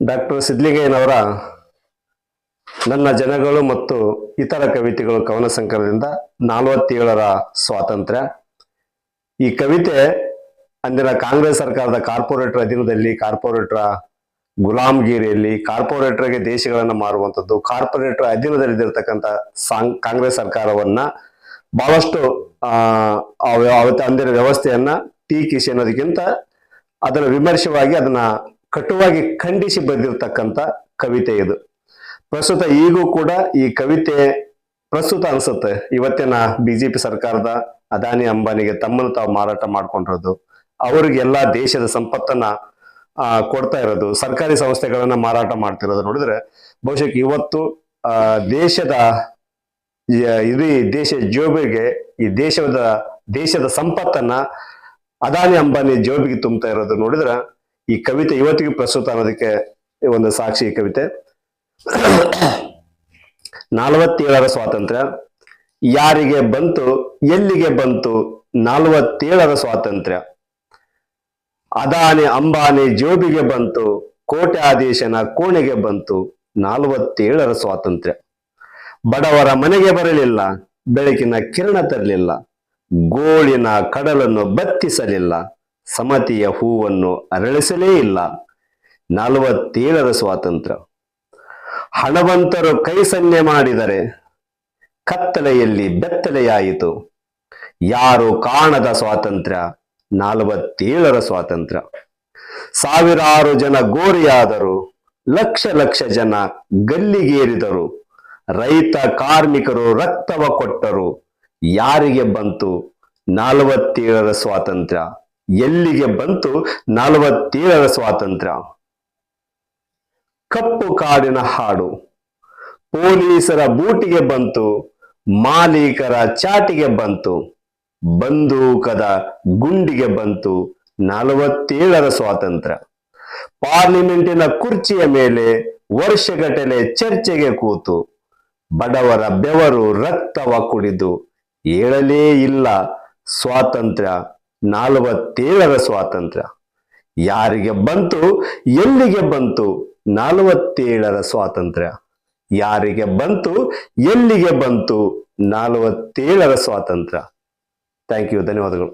Doctor ಸಿದ್ಲಿಂಗಯ್ಯನವರ ನನ್ನ ಜನಗಳು ಮತ್ತು ಇತರ ಕವಿತೆಗಳು ಕವನ ಸಂಕಲನದಿಂದ 47ರ ಸ್ವಾತಂತ್ರ್ಯ. ಈ ಕವಿತೆ ಅಂದಿನ ಕಾಂಗ್ರೆಸ್ ಸರ್ಕಾರದ ಕಾರ್ಪೊರೇಟರ್ ಅಧೀನದಲ್ಲಿ, ಕಾರ್ಪೊರೇಟರ್ ಗುಲಾಮಗಿರಿಯಲ್ಲಿ, ಕಾರ್ಪೊರೇಟರ್ಗೆ ದೇಶಗಳನ್ನು ಮಾರುವಂಥದ್ದು, ಕಾರ್ಪೊರೇಟರ್ ಅಧೀನದಲ್ಲಿರ್ತಕ್ಕಂಥ ಕಾಂಗ್ರೆಸ್ ಸರ್ಕಾರವನ್ನ ಬಹಳಷ್ಟು ಅಂದಿನ ವ್ಯವಸ್ಥೆಯನ್ನ ಟೀಕಿಸಿ ಅನ್ನೋದಕ್ಕಿಂತ ಅದರ ವಿಮರ್ಶವಾಗಿ ಅದನ್ನ ಕಟುವಾಗಿ ಖಂಡಿಸಿ ಬರೆದಿರ್ತಕ್ಕಂಥ ಕವಿತೆ ಇದು. ಪ್ರಸ್ತುತ ಈಗೂ ಕೂಡ ಈ ಕವಿತೆ ಪ್ರಸ್ತುತ ಅನ್ಸುತ್ತೆ. ಇವತ್ತಿನ ಬಿಜೆಪಿ ಸರ್ಕಾರದ ಅದಾನಿ ಅಂಬಾನಿಗೆ ತಮ್ಮನ್ನು ತಾವು ಮಾರಾಟ ಮಾಡ್ಕೊಂಡಿರೋದು, ಅವ್ರಿಗೆಲ್ಲ ದೇಶದ ಸಂಪತ್ತನ್ನ ಕೊಡ್ತಾ ಇರೋದು, ಸರ್ಕಾರಿ ಸಂಸ್ಥೆಗಳನ್ನ ಮಾರಾಟ ಮಾಡ್ತಿರೋದು ನೋಡಿದ್ರೆ ಬಹುಶಃ ಇವತ್ತು ದೇಶದ ಇಡೀ ದೇಶ ಜೋಬಿಗೆ ಈ ದೇಶದ ಸಂಪತ್ತನ್ನ ಅದಾನಿ ಅಂಬಾನಿ ಜೋಬಿಗೆ ತುಂಬ್ತಾ ಇರೋದು ನೋಡಿದ್ರೆ ಈ ಕವಿತೆ ಇವತ್ತಿಗೂ ಪ್ರಸ್ತುತ ಅನ್ನೋದಕ್ಕೆ ಒಂದು ಸಾಕ್ಷಿ. ಈ ಕವಿತೆ 47ರ ಸ್ವಾತಂತ್ರ್ಯ ಯಾರಿಗೆ ಬಂತು, ಎಲ್ಲಿಗೆ ಬಂತು 47ರ ಸ್ವಾತಂತ್ರ್ಯ? ಅದಾನಿ ಅಂಬಾನಿ ಜೋಬಿಗೆ ಬಂತು, ಕೋಟ್ಯಾಧೀಶನ ಕೋಣೆಗೆ ಬಂತು 47ರ ಸ್ವಾತಂತ್ರ್ಯ. ಬಡವರ ಮನೆಗೆ ಬರಲಿಲ್ಲ, ಬೆಳಕಿನ ಕಿರಣ ತರಲಿಲ್ಲ, ಗೋಳಿನ ಕಡಲನ್ನು ಬತ್ತಿಸಲಿಲ್ಲ, ಸಮತಿಯ ಹೂವನ್ನು ಅರಳಿಸಲೇ ಇಲ್ಲ 47ರ ಸ್ವಾತಂತ್ರ್ಯ. ಹಣವಂತರು ಕೈ ಸನ್ನೆ ಮಾಡಿದರೆ ಕತ್ತಲೆಯಲ್ಲಿ ಬೆತ್ತಲೆಯಾಯಿತು, ಯಾರು ಕಾಣದ ಸ್ವಾತಂತ್ರ್ಯ 47ರ ಸ್ವಾತಂತ್ರ್ಯ. ಸಾವಿರಾರು ಜನ ಗೋರಿಯಾದರು, ಲಕ್ಷ ಲಕ್ಷ ಜನ ಗಲ್ಲಿಗೇರಿದರು, ರೈತ ಕಾರ್ಮಿಕರು ರಕ್ತವ ಕೊಟ್ಟರು, ಯಾರಿಗೆ ಬಂತು 47ರ ಸ್ವಾತಂತ್ರ್ಯ? ಎಲ್ಲಿಗೆ ಬಂತು 47ರ ಸ್ವಾತಂತ್ರ್ಯ? ಕಪ್ಪು ಕಾಡಿನ ಹಾಡು ಪೊಲೀಸರ ಬೂಟಿಗೆ ಬಂತು, ಮಾಲೀಕರ ಚಾಟಿಗೆ ಬಂತು, ಬಂದೂಕದ ಗುಂಡಿಗೆ ಬಂತು 47ರ ಸ್ವಾತಂತ್ರ್ಯ. ಪಾರ್ಲಿಮೆಂಟಿನ ಕುರ್ಚಿಯ ಮೇಲೆ ವರ್ಷಗಟ್ಟಲೆ ಚರ್ಚೆಗೆ ಕೂತು, ಬಡವರ ಬೆವರು ರಕ್ತವ ಕುಡಿದು ಏಳಲೇ ಇಲ್ಲ ಸ್ವಾತಂತ್ರ್ಯ 47ರ ಸ್ವಾತಂತ್ರ್ಯ. ಯಾರಿಗೆ ಬಂತು, ಎಲ್ಲಿಗೆ ಬಂತು 47ರ ಸ್ವಾತಂತ್ರ್ಯ? ಯಾರಿಗೆ ಬಂತು, ಎಲ್ಲಿಗೆ ಬಂತು 47ರ ಸ್ವಾತಂತ್ರ್ಯ? ಥ್ಯಾಂಕ್ ಯು, ಧನ್ಯವಾದಗಳು.